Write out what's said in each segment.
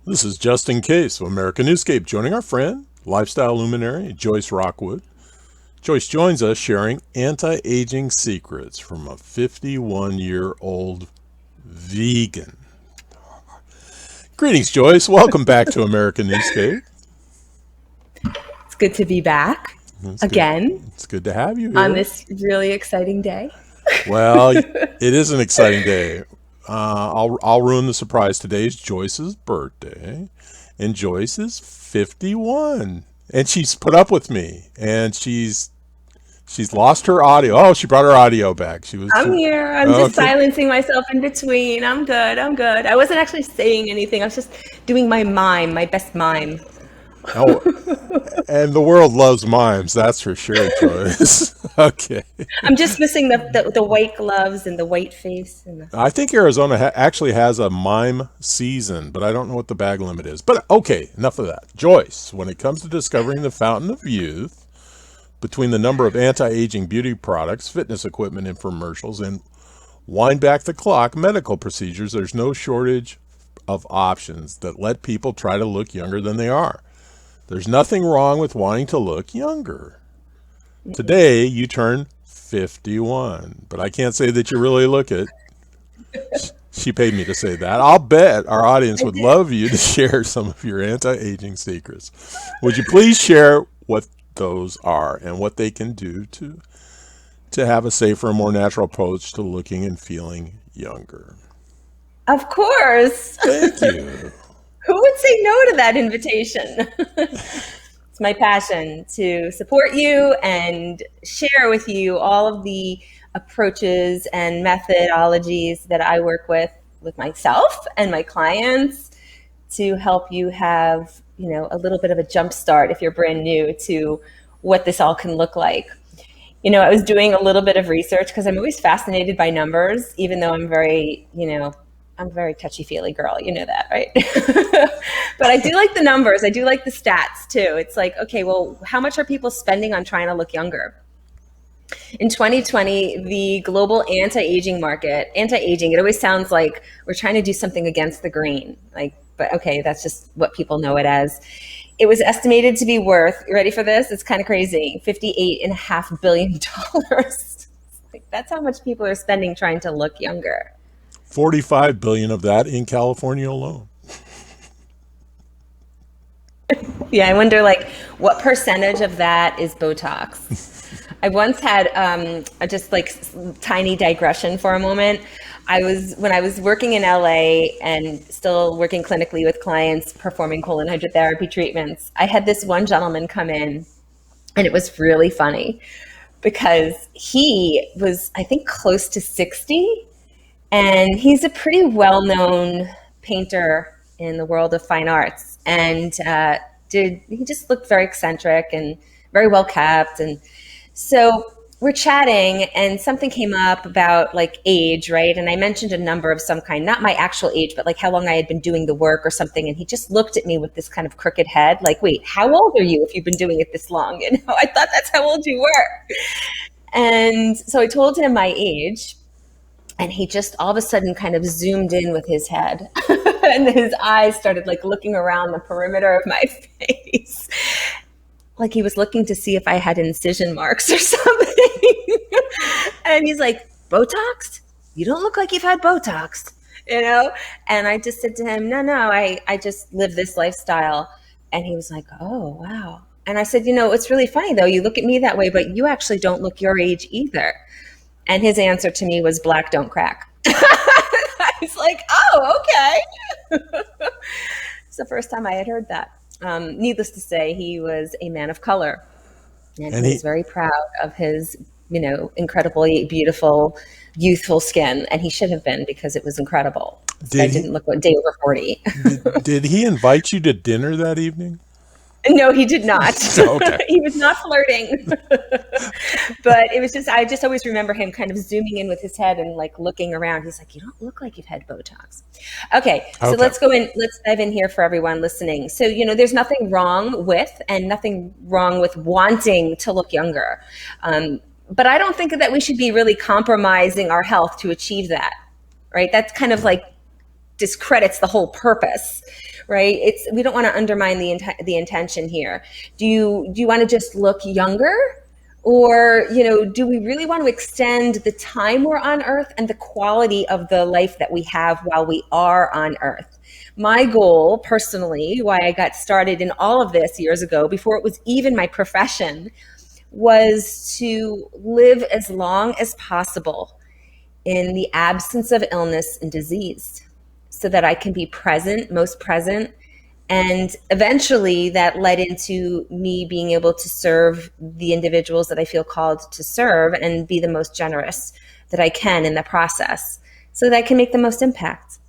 This is Just in Case of American Newscape, joining our friend, lifestyle luminary, Joyce Rockwood. Joyce joins us sharing anti-aging secrets from a 51-year-old vegan. Greetings, Joyce. Welcome back to American Newscape. It's good to be back again. It's good to have you here on this really exciting day. Well, it is an exciting day. I'll ruin the surprise. Today is Joyce's birthday, and Joyce is 51, and she's put up with me, and she's lost her audio. Oh, she brought her audio back. I'm here. I'm just silencing myself in between. I'm good. I wasn't actually saying anything. I was just doing my mime, my best mime. Oh, and the world loves mimes, that's for sure, Joyce. Okay. I'm just missing the white gloves and the white face. I think Arizona actually has a mime season, but I don't know what the bag limit is. But okay, enough of that. Joyce, when it comes to discovering the fountain of youth, between the number of anti-aging beauty products, fitness equipment infomercials, and wind back the clock medical procedures, there's no shortage of options that let people try to look younger than they are. There's nothing wrong with wanting to look younger. Today, you turn 51, but I can't say that you really look it. She paid me to say that. I'll bet our audience would love you to share some of your anti-aging secrets. Would you please share what those are and what they can do to have a safer and more natural approach to looking and feeling younger? Of course. Thank you. Who would say no to that invitation? It's my passion to support you and share with you all of the approaches and methodologies that I work with myself and my clients to help you have, a little bit of a jump start if you're brand new to what this all can look like. I was doing a little bit of research because I'm always fascinated by numbers, even though I'm very, I'm a very touchy-feely girl. You know that, right? But I do like the numbers. I do like the stats, too. It's like, okay, well, how much are people spending on trying to look younger? In 2020, the global anti-aging market, it always sounds like we're trying to do something against the grain. But okay, that's just what people know it as. It was estimated to be worth, you ready for this? It's kind of crazy, $58.5 billion. That's how much people are spending trying to look younger. 45 billion of that in California alone. Yeah, I wonder what percentage of that is Botox. I once had just tiny digression for a moment. When I was working in LA and still working clinically with clients performing colon hydrotherapy treatments, I had this one gentleman come in, and it was really funny because he was, I think, close to 60. And he's a pretty well-known painter in the world of fine arts. And he just looked very eccentric and very well kept. And so we're chatting, and something came up about age, right? And I mentioned a number of some kind, not my actual age, but how long I had been doing the work or something. And he just looked at me with this kind of crooked head, wait, how old are you if you've been doing it this long? I thought that's how old you were. And so I told him my age. And he just all of a sudden kind of zoomed in with his head and his eyes started looking around the perimeter of my face. Like he was looking to see if I had incision marks or something. And he's like, Botox? You don't look like you've had Botox, And I just said to him, no, I just live this lifestyle. And he was like, oh, wow. And I said, it's really funny though. You look at me that way, but you actually don't look your age either. And his answer to me was, black don't crack. I was like, oh, okay. It's the first time I had heard that. Needless to say, he was a man of color. And he was very proud of his, incredibly beautiful, youthful skin. And he should have been, because it was incredible. I didn't look a day over 40. Did he invite you to dinner that evening? No, he did not. Okay. He was not flirting. But it was just, I just always remember him kind of zooming in with his head and looking around. He's like, you don't look like you've had Botox. Okay. So let's go in, let's dive in here for everyone listening. So, there's nothing wrong with wanting to look younger. But I don't think that we should be really compromising our health to achieve that, right? That's kind of discredits the whole purpose. right? We don't want to undermine the intention here. Do you want to just look younger? Or, do we really want to extend the time we're on Earth and the quality of the life that we have while we are on Earth? My goal personally, why I got started in all of this years ago, before it was even my profession, was to live as long as possible in the absence of illness and disease so that I can be present, most present. And eventually that led into me being able to serve the individuals that I feel called to serve and be the most generous that I can in the process so that I can make the most impact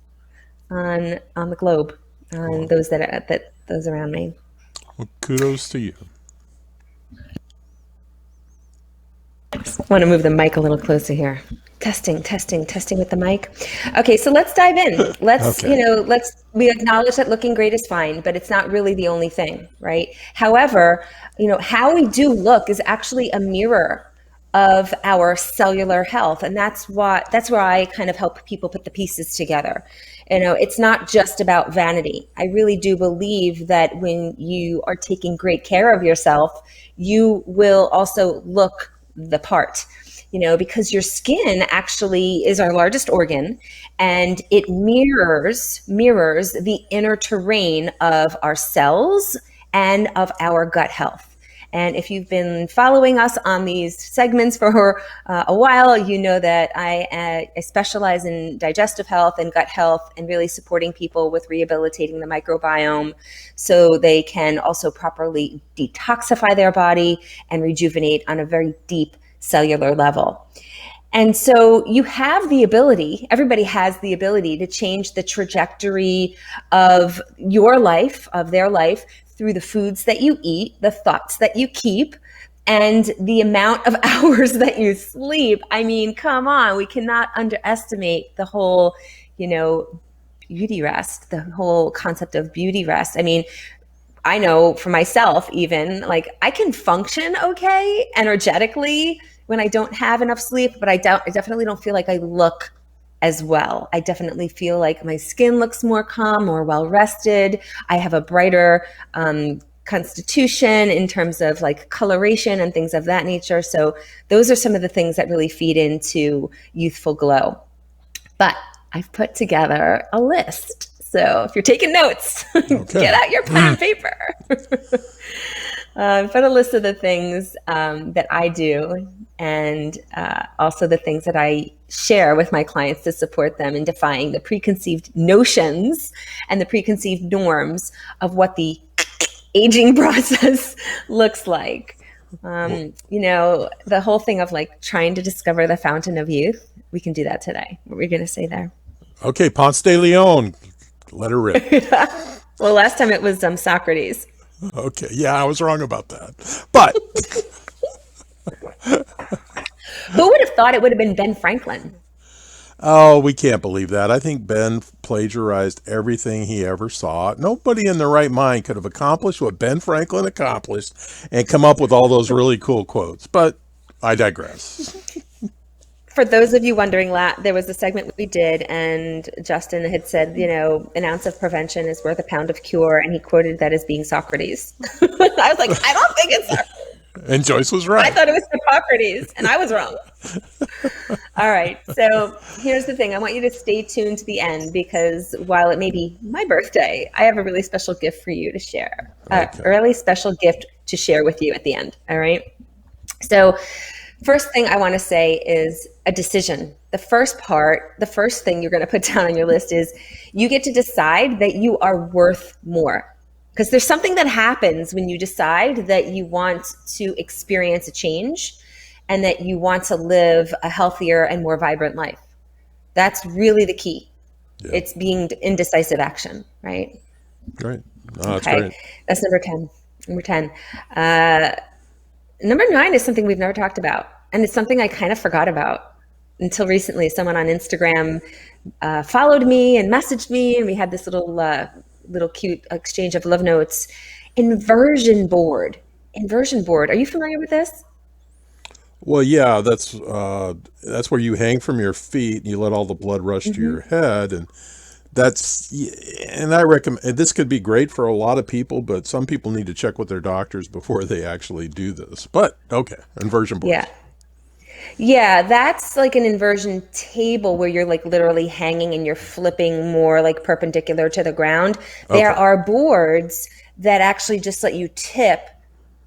on the globe, on those those around me. Well, kudos to you. I want to move the mic a little closer here. Testing with the mic. Okay, so let's dive in. We acknowledge that looking great is fine, but it's not really the only thing, right? However, how we do look is actually a mirror of our cellular health. And that's where I kind of help people put the pieces together. It's not just about vanity. I really do believe that when you are taking great care of yourself, you will also look the part. Because your skin actually is our largest organ, and it mirrors the inner terrain of our cells and of our gut health. And if you've been following us on these segments for a while, you know that I specialize in digestive health and gut health and really supporting people with rehabilitating the microbiome so they can also properly detoxify their body and rejuvenate on a very deep cellular level. And so you have the ability, everybody has the ability to change the trajectory of your life, of their life, through the foods that you eat, the thoughts that you keep, and the amount of hours that you sleep. I mean, come on, we cannot underestimate the whole, beauty rest, the whole concept of beauty rest. I mean, I know for myself, even I can function okay energetically when I don't have enough sleep, but I definitely don't feel like I look as well. I definitely feel like my skin looks more calm, more well rested. I have a brighter constitution in terms of coloration and things of that nature. So those are some of the things that really feed into youthful glow. But I've put together a list. So if you're taking notes, get out your pen and paper. Put a list of the things that I do and also the things that I share with my clients to support them in defying the preconceived notions and the preconceived norms of what the aging process looks like. The whole thing of trying to discover the fountain of youth. We can do that today. What were you going to say there? Okay, Ponce de Leon. Let her rip. Well, last time it was Socrates. Okay, yeah, I was wrong about that. But who would have thought it would have been Ben Franklin? Oh, we can't believe that. I think Ben plagiarized everything he ever saw. Nobody in their right mind could have accomplished what Ben Franklin accomplished and come up with all those really cool quotes. But I digress. For those of you wondering, there was a segment we did, and Justin had said, an ounce of prevention is worth a pound of cure, and he quoted that as being Socrates. I was like, I don't think it's Socrates. And Joyce was right. I thought it was Hippocrates, and I was wrong. All right, so here's the thing. I want you to stay tuned to the end, because while it may be my birthday, I have a really special gift for you to share. A really special gift to share with you at the end, all right? So first thing I want to say is a decision. The first thing you're going to put down on your list is you get to decide that you are worth more. Because there's something that happens when you decide that you want to experience a change and that you want to live a healthier and more vibrant life. That's really the key. Yeah. It's being in decisive action, right? Great. Oh, that's great. That's number 10. Number 9 is something we've never talked about. And it's something I kind of forgot about until recently. Someone on Instagram followed me and messaged me, and we had this little cute exchange of love notes. Inversion board. Are you familiar with this? Well, yeah, that's where you hang from your feet and you let all the blood rush to your head, and That's, and I recommend, this could be great for a lot of people, but some people need to check with their doctors before they actually do this. But okay, inversion Yeah. boards. Yeah, that's like an inversion table where you're like literally hanging and you're flipping more like perpendicular to the ground. There Okay. are boards that actually just let you tip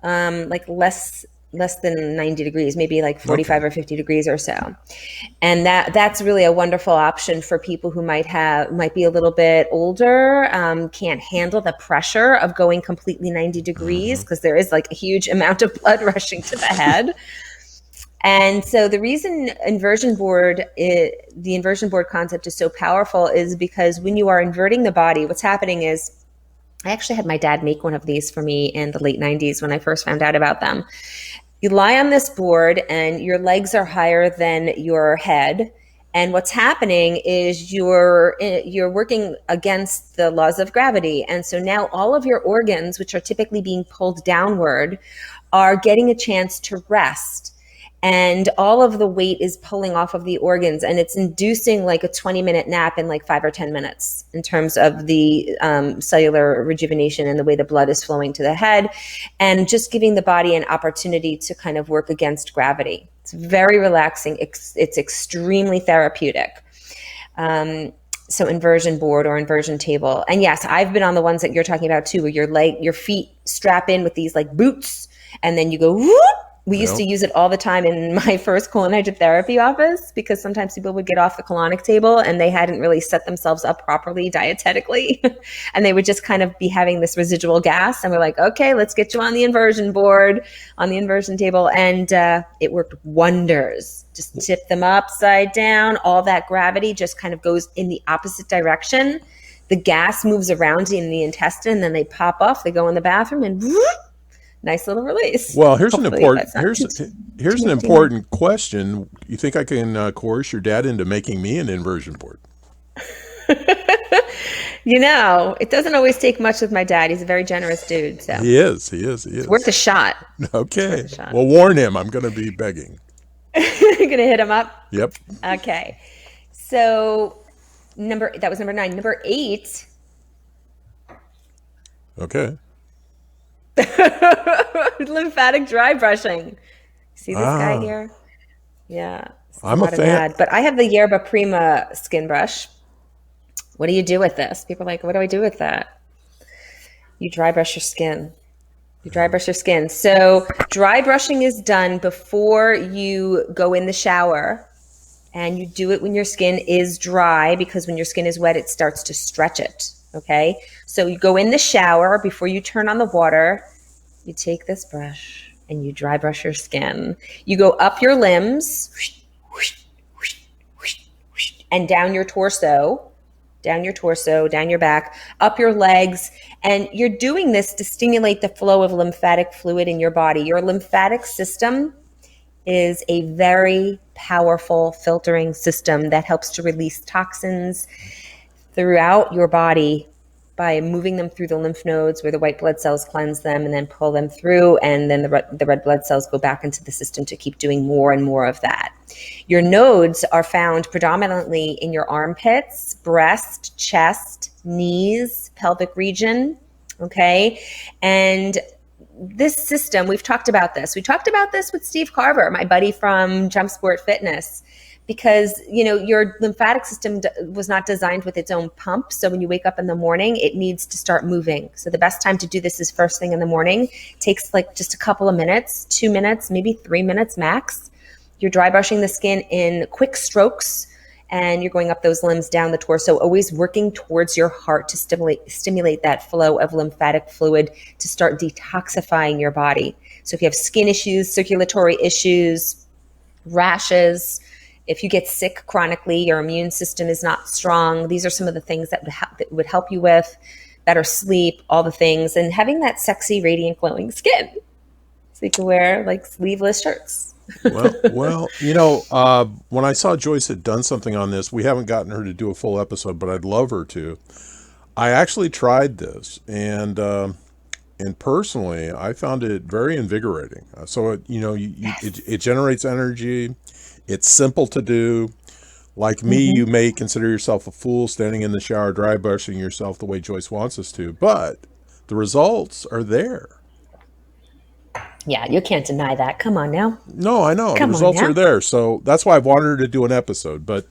like less than 90 degrees, maybe like Okay. 45 or 50 degrees or so. And that's really a wonderful option for people who might be a little bit older, can't handle the pressure of going completely 90 degrees Hmm. because there is like a huge amount of blood rushing to the head. And so the reason the inversion board concept is so powerful is because when you are inverting the body, what's happening is I actually had my dad make one of these for me in the late 90s when I first found out about them. You lie on this board and your legs are higher than your head. And what's happening is you're working against the laws of gravity. And so now all of your organs, which are typically being pulled downward, are getting a chance to rest. And all of the weight is pulling off of the organs, and it's inducing like a 20-minute nap in like 5 or 10 minutes in terms of the cellular rejuvenation and the way the blood is flowing to the head, and just giving the body an opportunity to kind of work against gravity. It's very relaxing. It's extremely therapeutic. So inversion board or inversion table. And yes, I've been on the ones that you're talking about too, where your feet strap in with these like boots, and then you go whoop. We used Yep. to use it all the time in my first colon hydrotherapy office because sometimes people would get off the colonic table and they hadn't really set themselves up properly dietetically. And they would just kind of be having this residual gas. And we're like, okay, let's get you on the inversion board, on the inversion table. And it worked wonders. Just tip them upside down. All that gravity just kind of goes in the opposite direction. The gas moves around in the intestine, then they pop off, they go in the bathroom, and whoop, nice little release. Well, here's an Hopefully important that's not too here's an much demon. important question. You think I can coerce your dad into making me an inversion board? It doesn't always take much with my dad. He's a very generous dude, so He is. He is. He it's worth a is. shot. It's worth Okay. a shot. Well, warn him. I'm going to be begging. You're gonna hit him up. Yep. Okay. So that was number 9. Number 8. Okay. Lymphatic dry brushing. See this guy Ah, here? Yeah. This is I'm a not a fan. bad, but I have the Yerba Prima skin brush. What do you do with this? People are like, what do I do with that? You dry brush your skin. You dry brush your skin. So dry brushing is done before you go in the shower, and you do it when your skin is dry, because when your skin is wet, it starts to stretch it. Okay. So you go in the shower before you turn on the water. You take this brush and you dry brush your skin. You go up your limbs and down your torso, down your back, up your legs. And you're doing this to stimulate the flow of lymphatic fluid in your body. Your lymphatic system is a very powerful filtering system that helps to release toxins throughout your body by moving them through the lymph nodes where the white blood cells cleanse them and then pull them through. And then the red blood cells go back into the system to keep doing more and more of that. Your nodes are found predominantly in your armpits, breast, chest, knees, pelvic region. Okay. And this system, we've talked about this. We talked about this with Steve Carver, my buddy from JumpSport Fitness, because your lymphatic system was not designed with its own pump. So when you wake up in the morning, it needs to start moving. So the best time to do this is first thing in the morning. It takes like just a couple of minutes, 2 minutes, maybe 3 minutes max. You're dry brushing the skin in quick strokes, and you're going up those limbs, down the torso, always working towards your heart to stimulate that flow of lymphatic fluid to start detoxifying your body. So if you have skin issues, circulatory issues, rashes, if you get sick chronically, your immune system is not strong, these are some of the things that would help you with better sleep, all the things, and having that sexy, radiant, glowing skin. So you can wear like sleeveless shirts. Well, when I saw Joyce had done something on this, we haven't gotten her to do a full episode, but I'd love her to. I actually tried this, and personally, I found it very invigorating. So it Yes. it generates energy. It's simple to do. Like me, you may consider yourself a fool standing in the shower, dry brushing yourself the way Joyce wants us to, but the results are there. Yeah, you can't deny that. Come on now. No, I know. The Come on results now. are there. So that's why I've wanted her to do an episode, but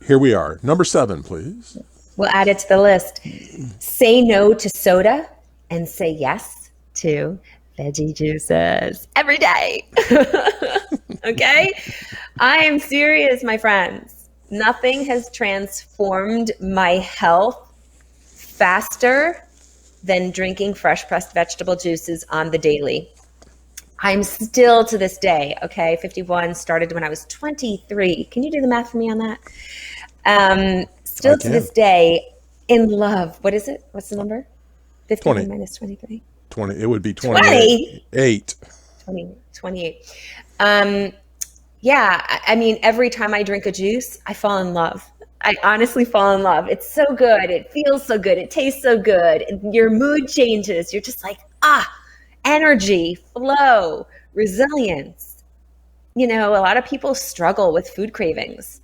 here we are. Number 7, please. We'll add it to the list. Say no to soda and say yes to veggie juices every day. Okay? I am serious, my friends. Nothing has transformed my health faster than drinking fresh pressed vegetable juices on the daily. I'm still to this day, okay, 51, started when I was 23. Can you do the math for me on that? Still to this day, in love. What is it? What's the number? 51 20. minus 23? 20. It would be 28. 28. Yeah, I mean, every time I drink a juice, I fall in love. I honestly fall in love. It's so good. It feels so good. It tastes so good. Your mood changes. You're just like, energy, flow, resilience. You know, a lot of people struggle with food cravings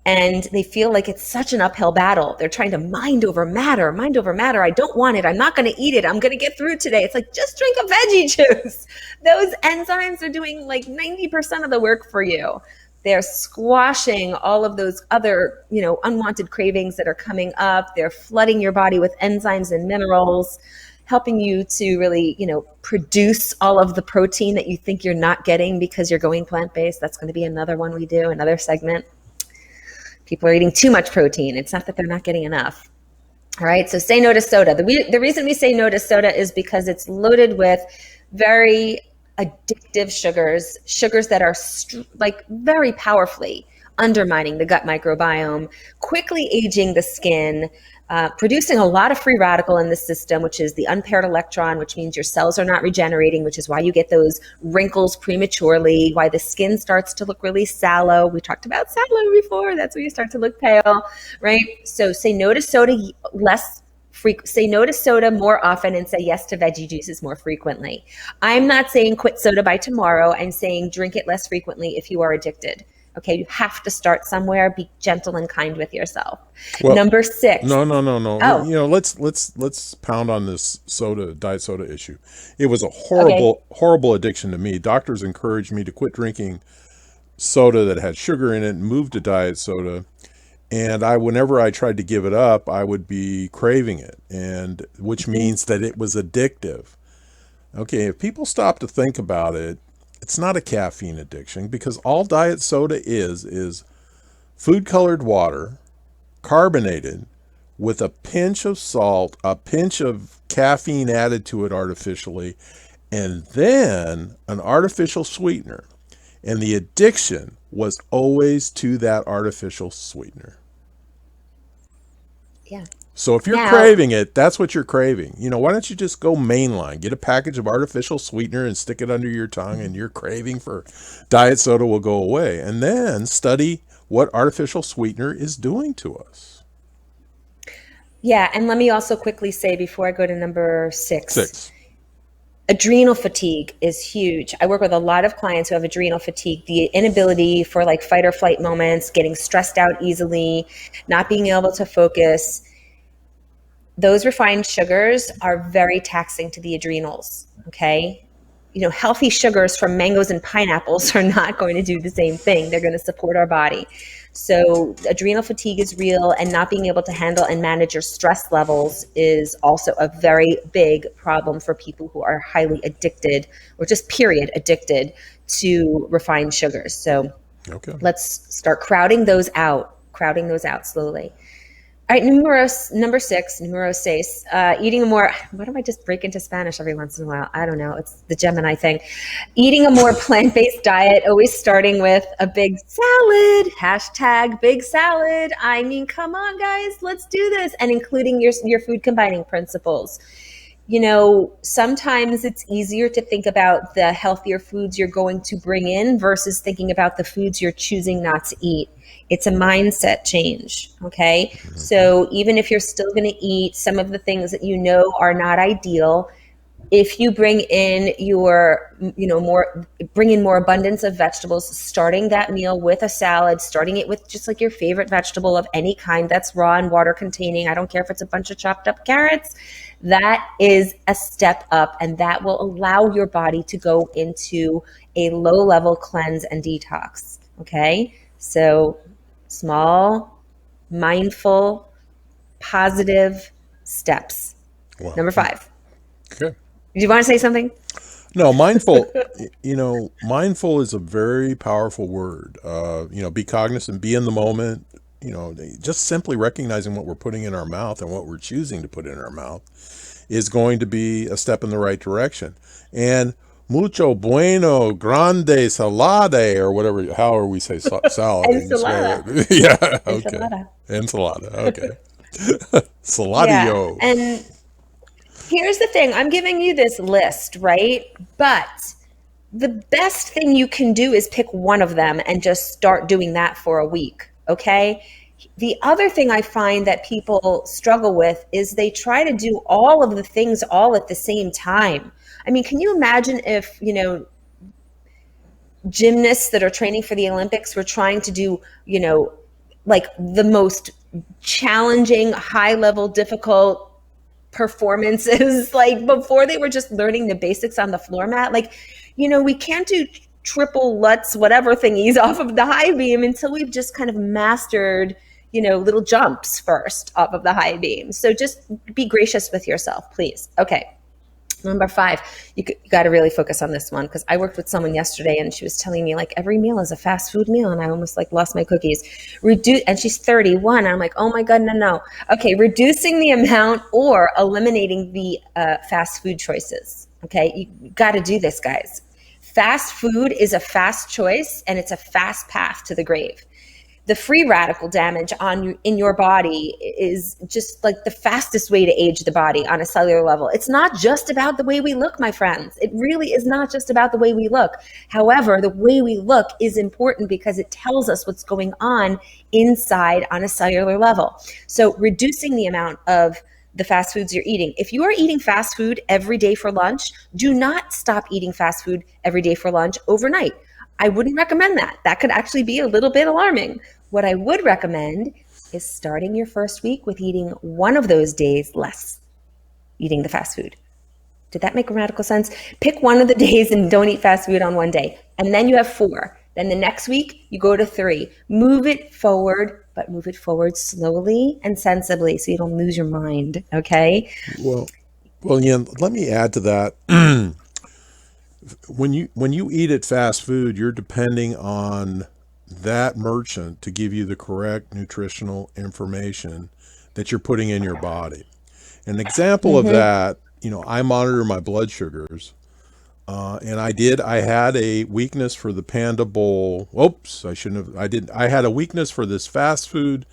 and they feel like it's such an uphill battle. They're trying to mind over matter. I don't want it. I'm not going to eat it. I'm going to get through today. It's like, just drink a veggie juice. Those enzymes are doing like 90% of the work for you. They're squashing all of those other, unwanted cravings that are coming up. They're flooding your body with enzymes and minerals, helping you to really, produce all of the protein that you think you're not getting because you're going plant-based. That's going to be another one we do, another segment. People are eating too much protein. It's not that they're not getting enough. All right. So say no to soda. The reason we say no to soda is because it's loaded with very addictive sugars that are very powerfully undermining the gut microbiome, quickly aging the skin, producing a lot of free radical in the system, which is the unpaired electron, which means your cells are not regenerating, which is why you get those wrinkles prematurely, why the skin starts to look really sallow. We talked about sallow before. That's where you start to look pale, right? So say no to soda say no to soda more often and say yes to veggie juices more frequently. I'm not saying quit soda by tomorrow. I'm saying drink it less frequently if you are addicted. Okay, you have to start somewhere. Be gentle and kind with yourself. Well, Number 6. No. Oh. Let's pound on this diet soda issue. It was a horrible addiction to me. Doctors encouraged me to quit drinking soda that had sugar in it and move to diet soda. And whenever I tried to give it up, I would be craving it, and which means that it was addictive. Okay, if people stop to think about it, it's not a caffeine addiction, because all diet soda is food colored water, carbonated, with a pinch of salt, a pinch of caffeine added to it artificially, and then an artificial sweetener. And the addiction was always to that artificial sweetener. Yeah. So if you're craving it, that's what you're craving. Why don't you just go mainline, get a package of artificial sweetener and stick it under your tongue, and your craving for diet soda will go away. And then study what artificial sweetener is doing to us. Yeah, and let me also quickly say before I go to number 6. Adrenal fatigue is huge. I work with a lot of clients who have adrenal fatigue, the inability for like fight or flight moments, getting stressed out easily, not being able to focus. Those refined sugars are very taxing to the adrenals, okay? Healthy sugars from mangoes and pineapples are not going to do the same thing. They're going to support our body. So adrenal fatigue is real, and not being able to handle and manage your stress levels is also a very big problem for people who are highly addicted, or just period addicted to refined sugars. So let's start crowding those out slowly. All right, number 6, numero 6, eating a more, what do I just break into Spanish every once in a while? I don't know. It's the Gemini thing. Eating a more plant-based diet, always starting with a big salad, #big salad. I mean, come on, guys, let's do this. And including your food combining principles. Sometimes it's easier to think about the healthier foods you're going to bring in versus thinking about the foods you're choosing not to eat. It's a mindset change, okay? So even if you're still going to eat some of the things that are not ideal, If you bring in bring in more abundance of vegetables, starting that meal with a salad, starting it with just like your favorite vegetable of any kind that's raw and water containing. I don't care if it's a bunch of chopped up carrots. That is a step up, and that will allow your body to go into a low level cleanse and detox. Okay. So small, mindful, positive steps. Wow. Number 5. Okay. Do you want to say something? No, mindful, mindful is a very powerful word. Be cognizant, be in the moment, just simply recognizing what we're putting in our mouth and what we're choosing to put in our mouth is going to be a step in the right direction. And mucho bueno, grande, salade, or whatever, however we say salad. Ensalada. Yeah, okay. Ensalada, okay. Saladio. Yeah. And here's the thing. I'm giving you this list, right? But the best thing you can do is pick one of them and just start doing that for a week, okay? The other thing I find that people struggle with is they try to do all of the things all at the same time. I mean, can you imagine if, gymnasts that are training for the Olympics were trying to do, like the most challenging, high level, difficult performances, like before they were just learning the basics on the floor mat. Like, we can't do triple Lutz, whatever thingies off of the high beam until we've just kind of mastered, little jumps first off of the high beam. So just be gracious with yourself, please. Okay. Number 5, you got to really focus on this one, because I worked with someone yesterday and she was telling me like every meal is a fast food meal, and I almost like lost my cookies. And she's 31. I'm like, oh my God, no. Okay, reducing the amount or eliminating the fast food choices. Okay, you got to do this, guys. Fast food is a fast choice, and it's a fast path to the grave. The free radical damage in your body is just like the fastest way to age the body on a cellular level. It's not just about the way we look, my friends. It really is not just about the way we look. However, the way we look is important because it tells us what's going on inside on a cellular level. So reducing the amount of the fast foods you're eating. If you are eating fast food every day for lunch, do not stop eating fast food every day for lunch overnight. I wouldn't recommend that. That could actually be a little bit alarming. What I would recommend is starting your first week with eating one of those days less, eating the fast food. Did that make radical sense? Pick one of the days and don't eat fast food on one day. And then you have 4. Then the next week, you go to 3. Move it forward, but move it forward slowly and sensibly so you don't lose your mind, okay? Well, yeah, let me add to that. When you eat at fast food, you're depending on that merchant to give you the correct nutritional information that you're putting in your body. An example of that, I monitor my blood sugars, and I had a weakness for the Panda Bowl. Oops, I shouldn't have. I had a weakness for this fast food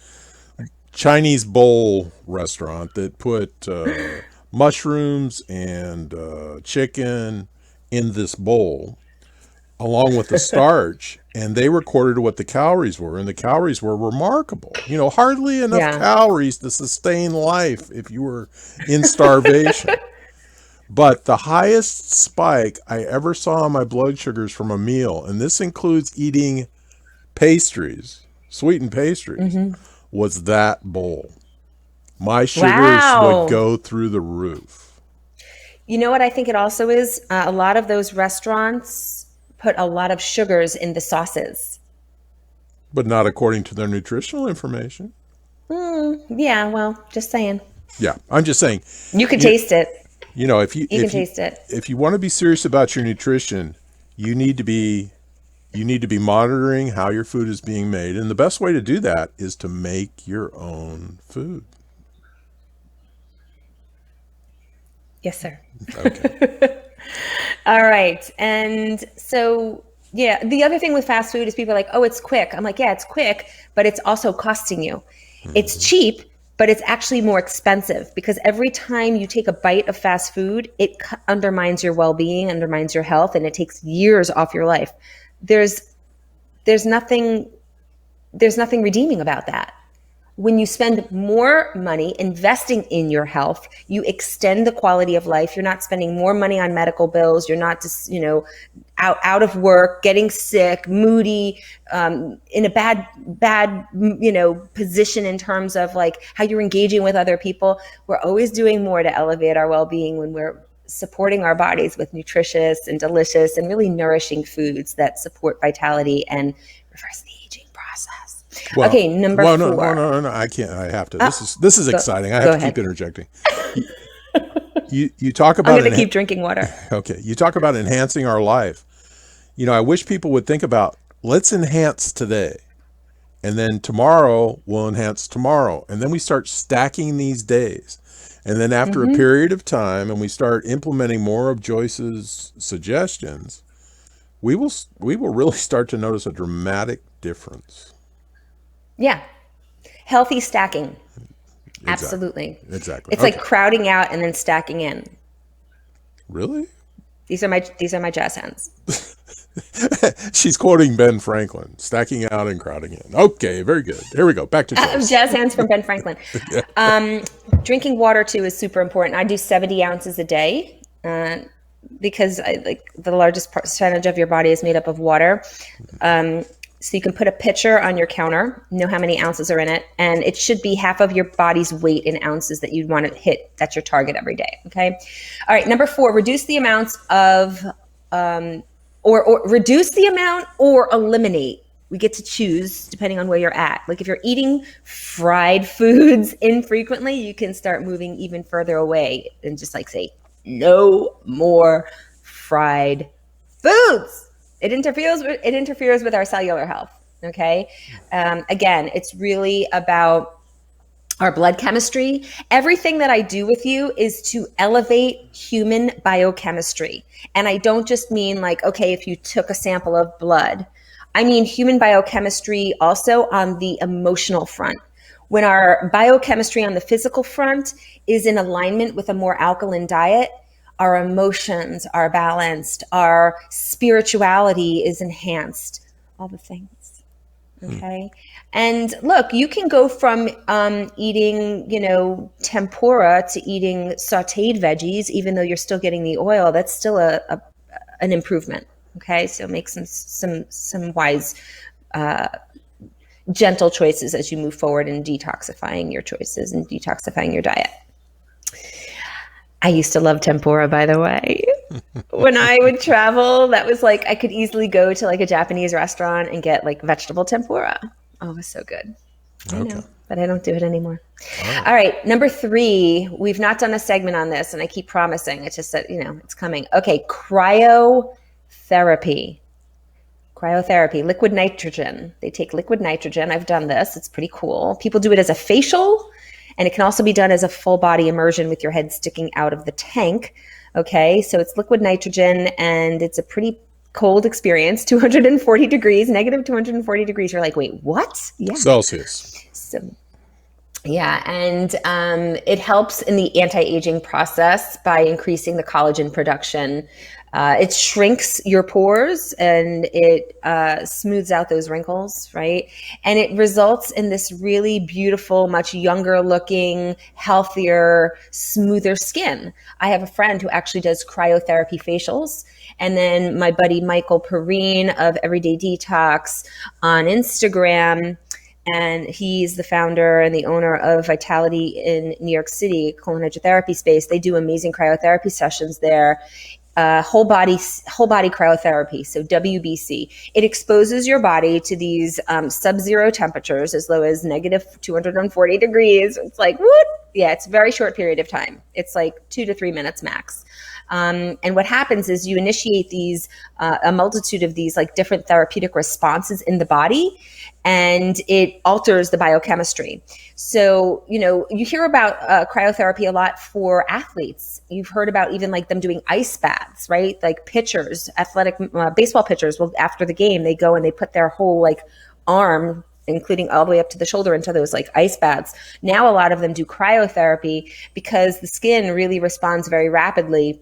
Chinese bowl restaurant that put mushrooms and chicken in this bowl along with the starch, and they recorded what the calories were, and the calories were remarkable. Hardly enough calories to sustain life if you were in starvation. But the highest spike I ever saw in my blood sugars from a meal, and this includes eating pastries, sweetened pastries, was that bowl. My sugars would go through the roof. You know what I think it also is? A lot of those restaurants put a lot of sugars in the sauces. But not according to their nutritional information. Yeah, well, just saying. Yeah, I'm just saying. You can taste it. If you taste it. If you want to be serious about your nutrition, you need to be monitoring how your food is being made. And the best way to do that is to make your own food. Yes, sir. Okay. All right. And so, yeah, the other thing with fast food is people are like, oh, it's quick. I'm like, yeah, it's quick, but it's also costing you. It's cheap, but it's actually more expensive, because every time you take a bite of fast food, it undermines your well-being, undermines your health, and it takes years off your life. There's nothing redeeming about that. when you spend more money investing in your health, you extend the quality of life. You're not spending more money on medical bills. You're not just, out of work, getting sick, moody, in a bad, position in terms of like how you're engaging with other people. We're always doing more to elevate our well-being when we're supporting our bodies with nutritious and delicious and really nourishing foods that support vitality and reverse the aging process. Well, Okay, number well, 4. No, I can't. I have to. This is exciting. I have to keep interjecting. You talk about. I'm going to keep drinking water. Okay, you talk about enhancing our life. I wish people would think about, let's enhance today, and then tomorrow we'll enhance tomorrow, and then we start stacking these days, and then after a period of time, and we start implementing more of Joyce's suggestions, we will really start to notice a dramatic difference. Yeah. Healthy stacking. Absolutely. Exactly. It's like crowding out and then stacking in. Really? These are my jazz hands. She's quoting Ben Franklin, stacking out and crowding in. Okay, very good. Here we go. Back to Joyce. Jazz hands from Ben Franklin. Drinking water too is super important. I do 70 ounces a day because the largest percentage of your body is made up of water. So you can put a pitcher on your counter, know how many ounces are in it, and it should be half of your body's weight in ounces that you'd want to hit. That's your target every day. Okay. All right. Number 4, reduce the amounts of, or reduce the amount or eliminate. We get to choose depending on where you're at. Like if you're eating fried foods infrequently, you can start moving even further away and just like say, no more fried foods. It interferes with our cellular health. Okay. Again, it's really about our blood chemistry. Everything that I do with you is to elevate human biochemistry. And I don't just mean like, okay, if you took a sample of blood, I mean human biochemistry also on the emotional front. When our biochemistry on the physical front is in alignment with a more alkaline diet, our emotions are balanced, our spirituality is enhanced, all the things. Okay. And look, you can go from eating, tempura to eating sauteed veggies, even though you're still getting the oil. That's still an improvement. Okay. So make some wise, gentle choices as you move forward in detoxifying your choices and detoxifying your diet. I used to love tempura, by the way. When I would travel, that was like, I could easily go to like a Japanese restaurant and get like vegetable tempura. Oh, it was so good. I know, but I don't do it anymore. All right. Number 3, we've not done a segment on this and I keep promising. It's just that, it's coming. Okay. Cryotherapy, liquid nitrogen. They take liquid nitrogen. I've done this. It's pretty cool. People do it as a facial. And it can also be done as a full body immersion with your head sticking out of the tank. Okay, so it's liquid nitrogen and it's a pretty cold experience, 240 degrees, negative 240 degrees. You're like, wait, what? Yeah. Celsius. So, yeah, and it helps in the anti-aging process by increasing the collagen production. It shrinks your pores and it smooths out those wrinkles, right? And it results in this really beautiful, much younger looking, healthier, smoother skin. I have a friend who actually does cryotherapy facials. And then my buddy Michael Perrine of Everyday Detox on Instagram, and he's the founder and the owner of Vitality in New York City, colon hydrotherapy space. They do amazing cryotherapy sessions there. Whole body cryotherapy, so WBC. It exposes your body to these sub-zero temperatures as low as negative 240 degrees. It's like, what? Yeah, it's a very short period of time. It's like 2 to 3 minutes max. And what happens is you initiate these, a multitude of these like different therapeutic responses in the body, and it alters the biochemistry. So, you hear about cryotherapy a lot for athletes. You've heard about even like them doing ice baths, right? Like pitchers, athletic baseball pitchers will, after the game, they go and they put their whole like arm, including all the way up to the shoulder, into those like ice baths. Now, a lot of them do cryotherapy because the skin really responds very rapidly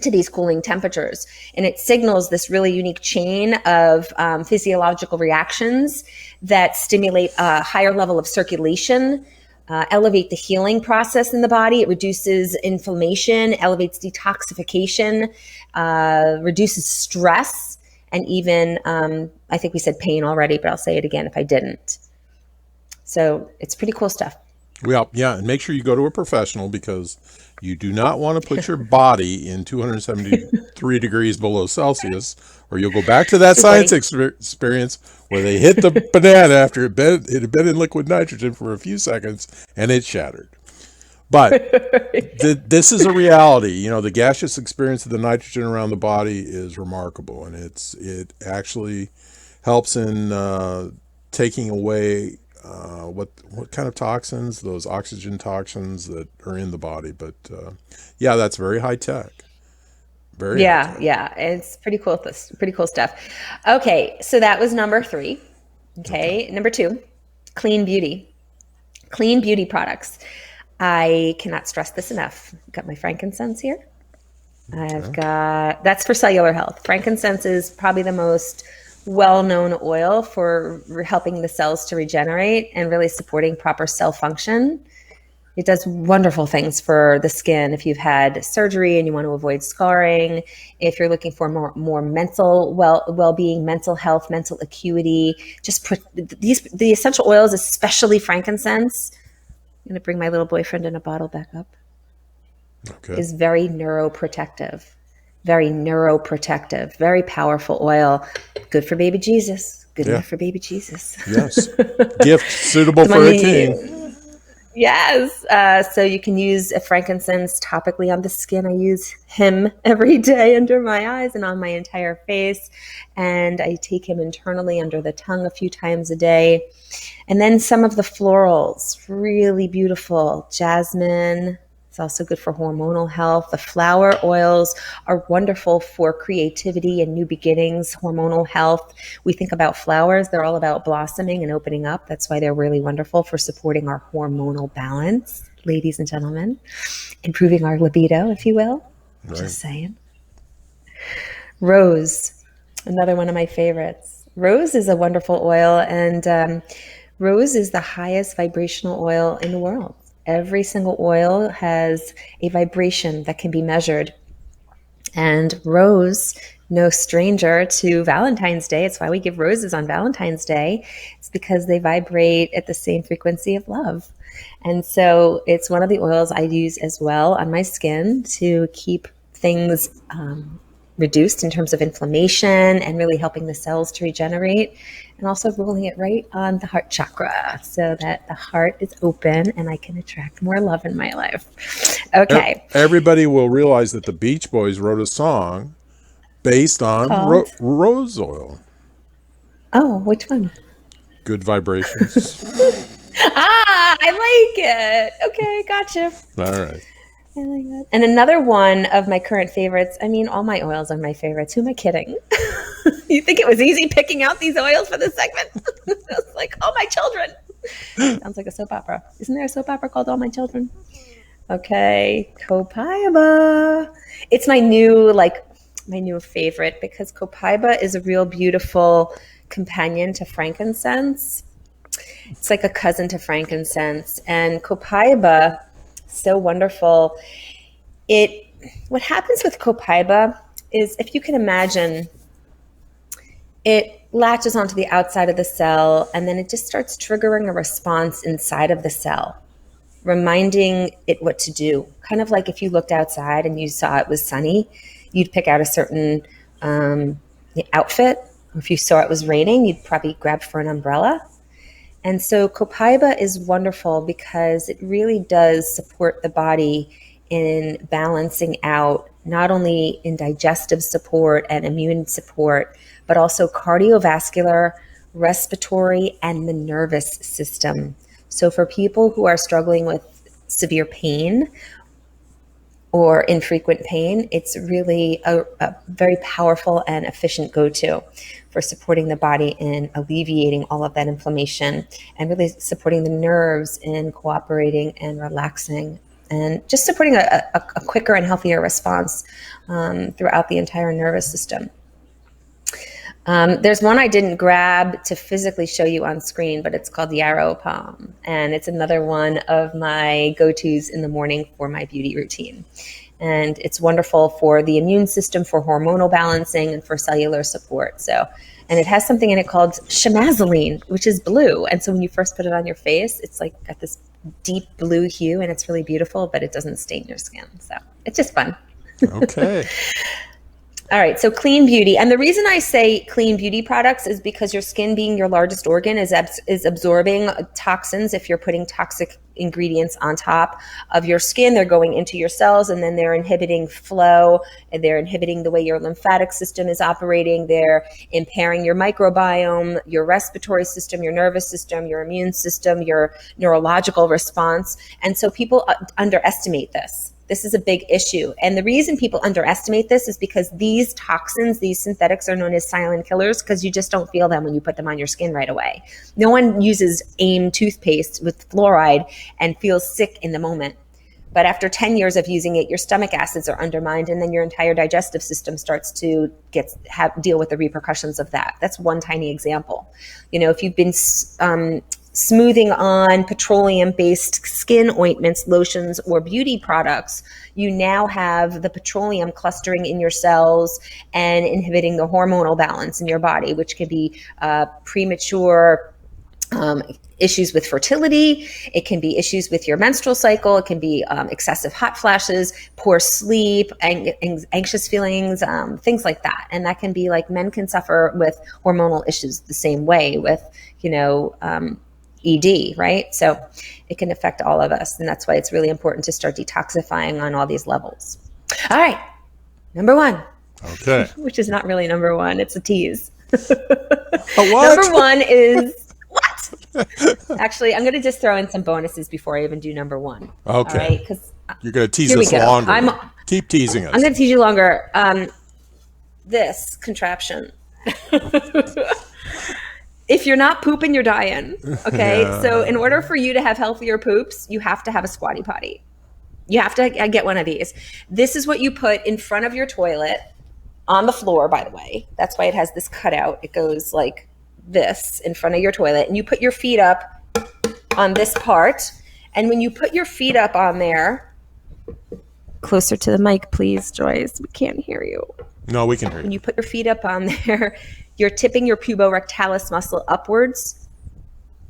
to these cooling temperatures. And it signals this really unique chain of physiological reactions that stimulate a higher level of circulation, elevate the healing process in the body. It reduces inflammation, elevates detoxification, reduces stress, and even, I think we said pain already, but I'll say it again if I didn't. So it's pretty cool stuff. Well, yeah, and make sure you go to a professional, because you do not want to put your body in 273 degrees below Celsius, or you'll go back to that science experience where they hit the banana after it had been in liquid nitrogen for a few seconds and it shattered. But this is a reality. You know, the gaseous experience of the nitrogen around the body is remarkable, and it actually helps in taking away what kind of toxins, those oxygen toxins that are in the body. But yeah, that's very high tech. Very high tech. Yeah, it's pretty cool. Pretty cool stuff. Okay, so that was number 3. Okay, number 2, clean beauty. Clean beauty products. I cannot stress this enough. I've got my frankincense here. I've got, that's for cellular health. Frankincense is probably the most well-known oil for helping the cells to regenerate and really supporting proper cell function. It does wonderful things for the skin if you've had surgery and you want to avoid scarring, if you're looking for more mental well-being, mental health, mental acuity. Just the essential oils, especially frankincense. I'm going to bring my little boyfriend in a bottle back up. Okay. Is very neuroprotective. Very powerful oil. Good for baby Jesus. Good enough for baby Jesus. Yes. Gift suitable for a king. Yes. So you can use a frankincense topically on the skin. I use him every day under my eyes and on my entire face. And I take him internally under the tongue a few times a day. And then some of the florals, really beautiful. Jasmine. It's also good for hormonal health. The flower oils are wonderful for creativity and new beginnings, hormonal health. We think about flowers, they're all about blossoming and opening up. That's why they're really wonderful for supporting our hormonal balance, ladies and gentlemen, improving our libido, if you will. Right. Just saying. Rose, another one of my favorites. Rose is a wonderful oil, and rose is the highest vibrational oil in the world. Every single oil has a vibration that can be measured. And rose, no stranger to Valentine's Day. It's why we give roses on Valentine's Day. It's because they vibrate at the same frequency of love. And so it's one of the oils I use as well on my skin to keep things reduced in terms of inflammation and really helping the cells to regenerate, and also rolling it right on the heart chakra so that the heart is open and I can attract more love in my life. Okay. Everybody will realize that the Beach Boys wrote a song based on rose oil. Oh, which one? Good Vibrations. I like it. Okay, gotcha. All right. I like that. And another one of my current favorites, I mean, all my oils are my favorites. Who am I kidding? You think it was easy picking out these oils for this segment? It's like, oh, my children. Sounds like a soap opera. Isn't there a soap opera called All My Children? Okay, copaiba. It's my new favorite, because copaiba is a real beautiful companion to frankincense. It's like a cousin to frankincense. And copaiba, so wonderful. What happens with copaiba is, if you can imagine, it latches onto the outside of the cell, and then it just starts triggering a response inside of the cell, reminding it what to do. Kind of like if you looked outside and you saw it was sunny, you'd pick out a certain outfit. Or if you saw it was raining, you'd probably grab for an umbrella. And so copaiba is wonderful because it really does support the body in balancing out, not only in digestive support and immune support, but also cardiovascular, respiratory, and the nervous system. So for people who are struggling with severe pain or infrequent pain, it's really a very powerful and efficient go-to for supporting the body in alleviating all of that inflammation and really supporting the nerves in cooperating and relaxing and just supporting a quicker and healthier response throughout the entire nervous system. There's one I didn't grab to physically show you on screen, but it's called Yarrow Palm. And it's another one of my go-tos in the morning for my beauty routine. And it's wonderful for the immune system, for hormonal balancing, and for cellular support. And it has something in it called chamazoline, which is blue. And so when you first put it on your face, it's like got this deep blue hue, and it's really beautiful, but it doesn't stain your skin. So it's just fun. Okay. All right, so clean beauty. And the reason I say clean beauty products is because your skin, being your largest organ, is absorbing toxins. If you're putting toxic ingredients on top of your skin, they're going into your cells, and then they're inhibiting flow, and they're inhibiting the way your lymphatic system is operating. They're impairing your microbiome, your respiratory system, your nervous system, your immune system, your neurological response. And so people underestimate this. This is a big issue. And the reason people underestimate this is because these toxins, these synthetics, are known as silent killers because you just don't feel them when you put them on your skin right away. No one uses AIM toothpaste with fluoride and feels sick in the moment. But after 10 years of using it, your stomach acids are undermined, and then your entire digestive system starts to deal with the repercussions of that. That's one tiny example. You know, if you've been smoothing on petroleum-based skin ointments, lotions, or beauty products, you now have the petroleum clustering in your cells and inhibiting the hormonal balance in your body, which can be premature issues with fertility. It can be issues with your menstrual cycle. It can be excessive hot flashes, poor sleep, anxious feelings, things like that. And that can be like men can suffer with hormonal issues the same way with, ED, right? So it can affect all of us. And that's why it's really important to start detoxifying on all these levels. All right. Number one. Okay. Which is not really number one. It's a tease. What? Number one is what? Actually, I'm going to just throw in some bonuses before I even do number one. Okay. All right? Because you're going to tease us longer. Keep teasing us. I'm going to tease you longer. This contraption. If you're not pooping, you're dying. Okay. Yeah. So in order for you to have healthier poops, you have to have a squatty potty. You have to get one of these. This is what you put in front of your toilet on the floor, by the way. That's why it has this cutout. It goes like this in front of your toilet, and you put your feet up on this part. And when you put your feet up on there, closer to the mic, please, Joyce. We can't hear you. No, we can hear you. When you put your feet up on there, you're tipping your puborectalis muscle upwards,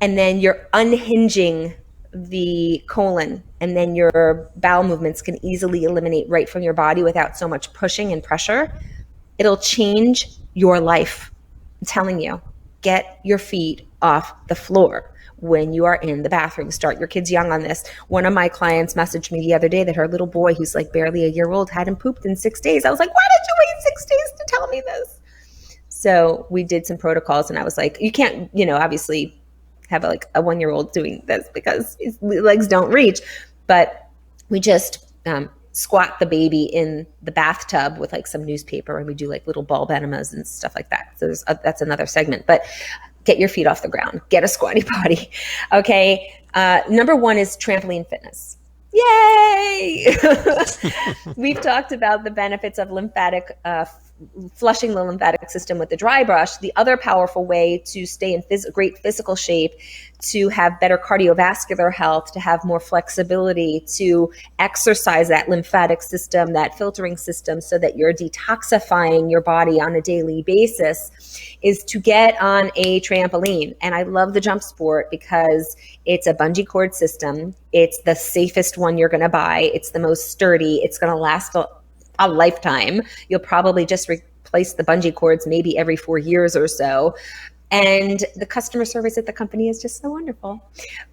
and then you're unhinging the colon, and then your bowel movements can easily eliminate right from your body without so much pushing and pressure. It'll change your life. I'm telling you, get your feet off the floor when you are in the bathroom. Start your kids young on this. One of my clients messaged me the other day that her little boy, who's like barely a year old, hadn't pooped in 6 days. I was like, why did you wait 6 days to tell me this? So we did some protocols, and I was like, you can't, obviously have a 1-year-old doing this because his legs don't reach, but we just squat the baby in the bathtub with like some newspaper, and we do like little bulb enemas and stuff like that. So that's another segment, but get your feet off the ground, get a squatty potty. Okay. Number one is trampoline fitness. Yay! We've talked about the benefits of lymphatic flushing the lymphatic system with the dry brush. The other powerful way to stay in great physical shape, to have better cardiovascular health, to have more flexibility, to exercise that lymphatic system, that filtering system, so that you're detoxifying your body on a daily basis, is to get on a trampoline. And I love the JumpSport because it's a bungee cord system. It's the safest one you're going to buy. It's the most sturdy. It's going to last a lifetime. You'll probably just replace the bungee cords maybe every 4 years or so. And the customer service at the company is just so wonderful.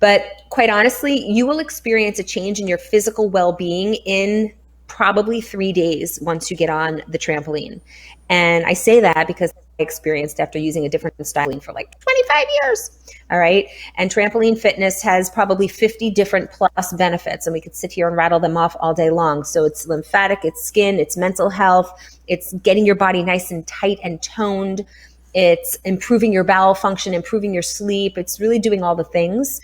But quite honestly, you will experience a change in your physical well-being in probably 3 days once you get on the trampoline. And I say that because I experienced after using a different styling for like 25 years. All right. And trampoline fitness has probably 50 different plus benefits, and we could sit here and rattle them off all day long. So it's lymphatic, it's skin, it's mental health, it's getting your body nice and tight and toned. It's improving your bowel function, improving your sleep. It's really doing all the things.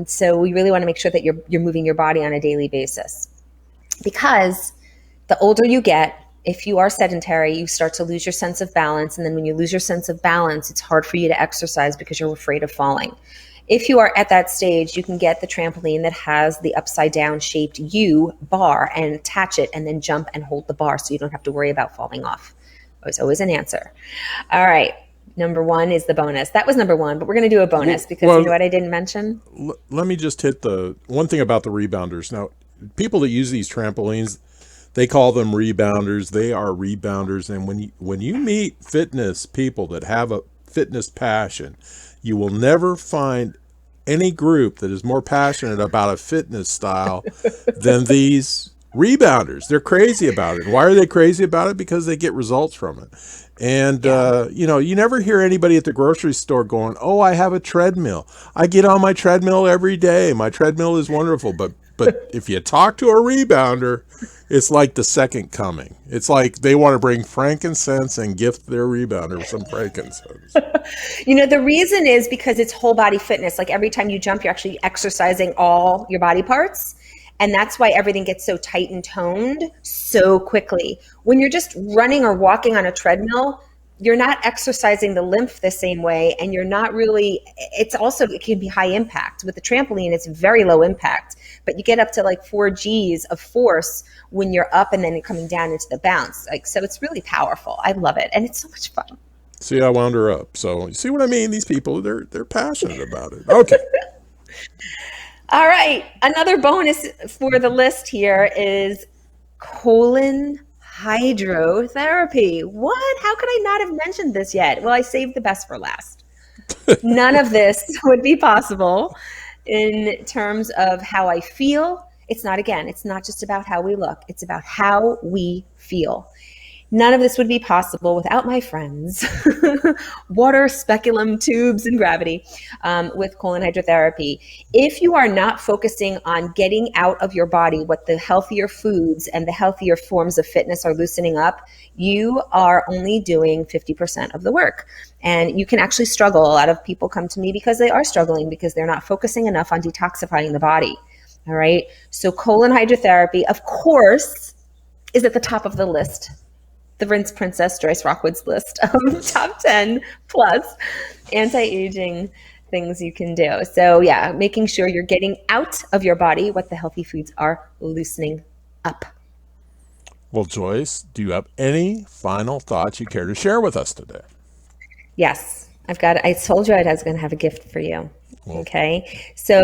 So we really want to make sure that you're moving your body on a daily basis, because the older you get, if you are sedentary, you start to lose your sense of balance. And then when you lose your sense of balance, it's hard for you to exercise because you're afraid of falling. If you are at that stage, you can get the trampoline that has the upside down shaped U bar and attach it and then jump and hold the bar so you don't have to worry about falling off. There's always an answer. All right. Number one is the bonus. That was number one, but we're going to do a bonus because you know what I didn't mention? Let me just hit the one thing about the rebounders. Now, people that use these trampolines, they call them rebounders. They are rebounders. And when you meet fitness people that have a fitness passion, you will never find any group that is more passionate about a fitness style than these rebounders. They're crazy about it. Why are they crazy about it? Because they get results from it. And, you never hear anybody at the grocery store going, oh, I have a treadmill. I get on my treadmill every day. My treadmill is wonderful. But if you talk to a rebounder, it's like the second coming. It's like they want to bring frankincense and gift their rebounder some frankincense. The reason is because it's whole body fitness. Like every time you jump, you're actually exercising all your body parts. And that's why everything gets so tight and toned so quickly. When you're just running or walking on a treadmill, you're not exercising the lymph the same way. And you're not really, it can be high impact. With the trampoline, it's very low impact, but you get up to like 4 Gs of force when you're up and then coming down into the bounce. So it's really powerful. I love it. And it's so much fun. See, I wound her up. So you see what I mean? These people, they're passionate about it. Okay. All right. Another bonus for the list here is colon hydrotherapy. What? How could I not have mentioned this yet? Well, I saved the best for last. None of this would be possible in terms of how I feel. It's not just about how we look. It's about how we feel. None of this would be possible without my friends, water, speculum, tubes, and gravity with colon hydrotherapy. If you are not focusing on getting out of your body what the healthier foods and the healthier forms of fitness are loosening up, you are only doing 50% of the work. And you can actually struggle. A lot of people come to me because they are struggling because they're not focusing enough on detoxifying the body. All right. So colon hydrotherapy, of course, is at the top of the list. The Rinse Princess Joyce Rockwood's list of top 10 plus anti-aging things you can do. So yeah, making sure you're getting out of your body what the healthy foods are loosening up. Well, Joyce, do you have any final thoughts you care to share with us today? Yes, I told you I was going to have a gift for you. Well, okay. So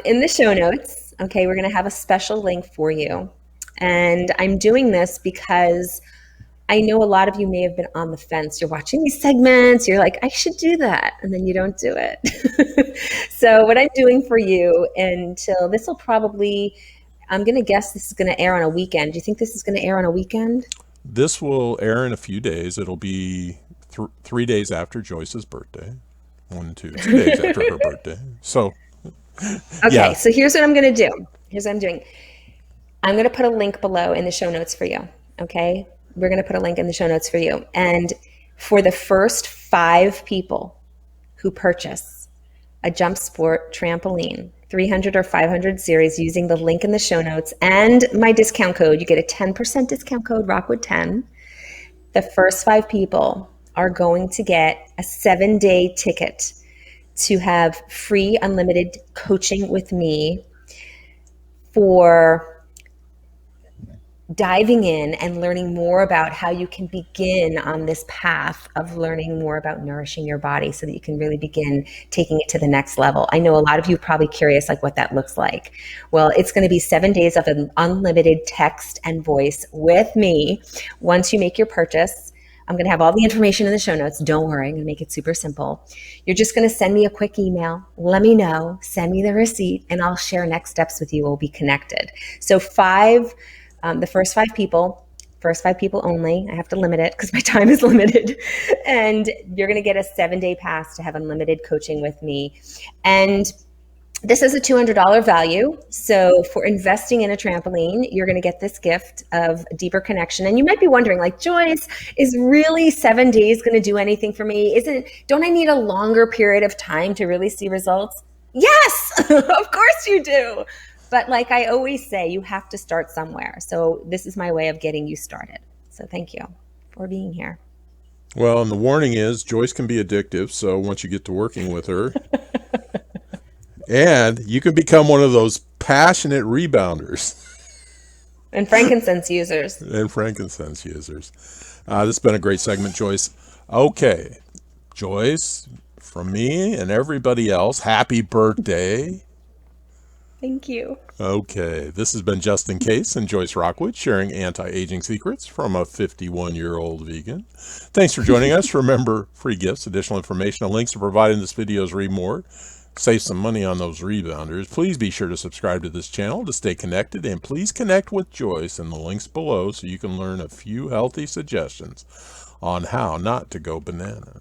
in the show notes, okay, we're going to have a special link for you. And I'm doing this because I know a lot of you may have been on the fence. You're watching these segments. You're like, I should do that. And then you don't do it. So what I'm doing for you until this will probably, I'm going to guess this is going to air on a weekend. Do you think this is going to air on a weekend? This will air in a few days. It'll be 3 days after Joyce's birthday. 2 days after her birthday. So, okay. Yeah. So here's what I'm going to do. Here's what I'm doing. I'm going to put a link below in the show notes for you. Okay. We're going to put a link in the show notes for you. And for the first 5 people who purchase a JumpSport trampoline, 300 or 500 series using the link in the show notes and my discount code, you get a 10% discount code, Rockwood10. The first 5 people are going to get a 7-day ticket to have free unlimited coaching with me for diving in and learning more about how you can begin on this path of learning more about nourishing your body so that you can really begin taking it to the next level. I know a lot of you are probably curious like what that looks like. Well, it's going to be 7 days of an unlimited text and voice with me. Once you make your purchase, I'm going to have all the information in the show notes. Don't worry, I'm going to make it super simple. You're just going to send me a quick email. Let me know, send me the receipt, and I'll share next steps with you. We'll be connected. So the first 5 people only. I have to limit it because my time is limited. And you're going to get a 7-day pass to have unlimited coaching with me. And this is a $200 value. So for investing in a trampoline, you're going to get this gift of deeper connection. And you might be wondering, like, Joyce, is really 7 days going to do anything for me? Don't I need a longer period of time to really see results? Yes, of course you do. But like I always say, you have to start somewhere. So this is my way of getting you started. So thank you for being here. Well, and the warning is Joyce can be addictive. So once you get to working with her, and you can become one of those passionate rebounders And frankincense users. and frankincense users. This has been a great segment, Joyce. Okay, Joyce, from me and everybody else, happy birthday. Thank you. Okay, this has been Just In Case and Joyce Rockwood sharing anti-aging secrets from a 51-year-old vegan. Thanks for joining us. Remember, free gifts, additional information, and links are provided in this video's read more. Save some money on those rebounders. Please be sure to subscribe to this channel to stay connected, and please connect with Joyce in the links below so you can learn a few healthy suggestions on how not to go bananas.